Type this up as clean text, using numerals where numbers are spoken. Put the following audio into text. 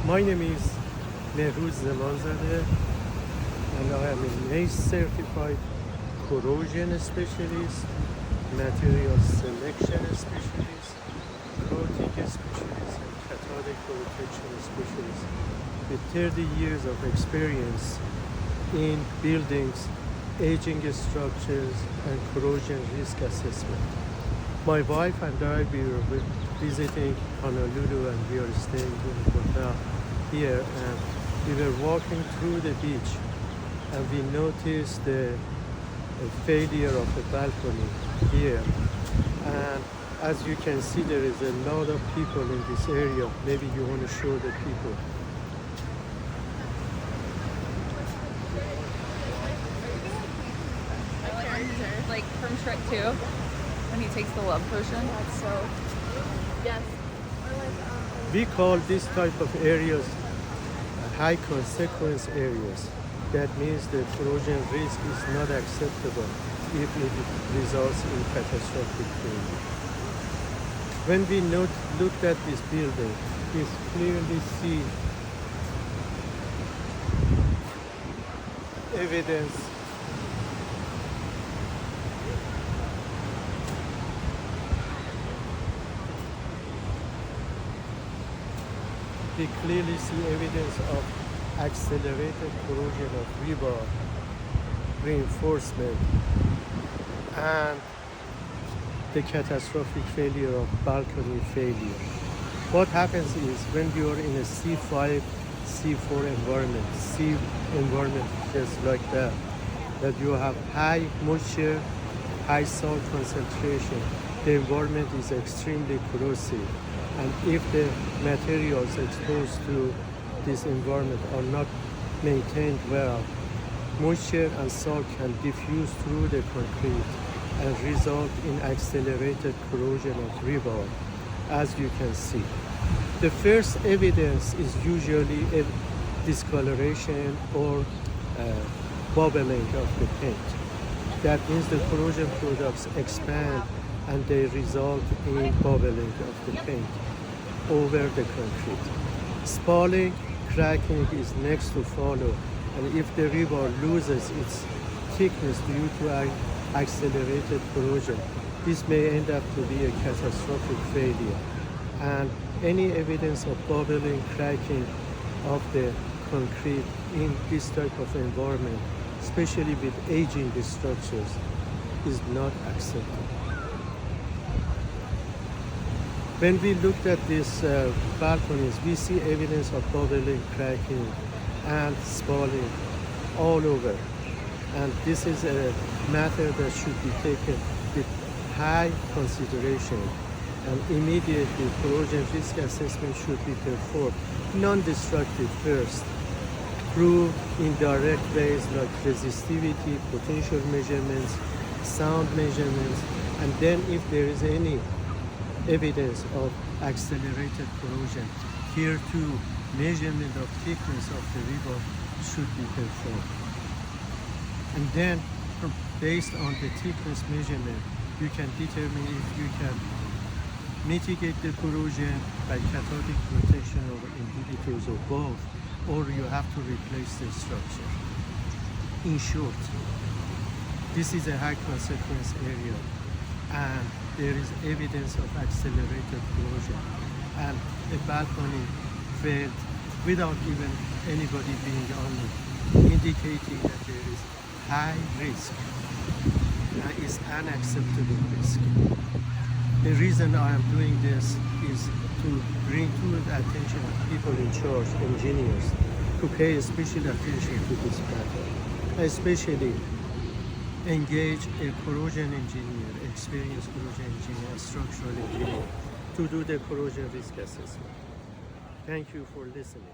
My name is Mehruz Zemanzadeh, and I am a NACE certified corrosion specialist, material selection specialist, coating specialist, and cathodic protection specialist with 30 years of experience in buildings, aging structures, and corrosion risk assessment. My wife and I were visiting Honolulu, and we are staying in a hotel here, and we were walking through the beach, and we noticed the failure of the balcony here. And as you can see, there is a lot of people in this area. Maybe you want to show the people. Like from Shrek 2, when he takes the love potion. That's so. Yes. We call this type of areas high consequence areas. That means the corrosion risk is not acceptable if it results in catastrophic failure. When we looked at this building, we clearly see evidence we clearly see evidence of accelerated corrosion of rebar reinforcement and the catastrophic failure of balcony failure. What happens is when you are in a C5, C4 environment, C environment just like that you have high moisture, high salt concentration, the environment is extremely corrosive. And if the materials exposed to this environment are not maintained well, moisture and salt can diffuse through the concrete and result in accelerated corrosion of rebar, as you can see. The first evidence is usually a discoloration or bubbling of the paint. That means the corrosion products expand and they result in bubbling of the paint over the concrete. Spalling, cracking is next to follow, and if the rebar loses its thickness due to accelerated corrosion, this may end up to be a catastrophic failure. And any evidence of bubbling, cracking of the concrete in this type of environment, especially with aging structures, is not acceptable. When we looked at these balconies, we see evidence of bubbling, cracking, and spalling all over. And this is a matter that should be taken with high consideration. And immediately, corrosion risk assessment should be performed. Non-destructive first, through indirect ways like resistivity, potential measurements, sound measurements, and then if there is any evidence of accelerated corrosion, here too, measurement of thickness of the rebar should be performed. And then, based on the thickness measurement, you can determine if you can mitigate the corrosion by cathodic protection or inhibitors or both, or you have to replace the structure. In short, this is a high consequence area, and there is evidence of accelerated corrosion, and a balcony failed without even anybody being on it, indicating that there is high risk, is unacceptable risk. The reason I am doing this is to bring to the attention of people in charge, engineers, to pay special attention to this matter, especially engage a corrosion engineer, experienced corrosion engineer, structural engineer, to do the corrosion risk assessment. Thank you for listening.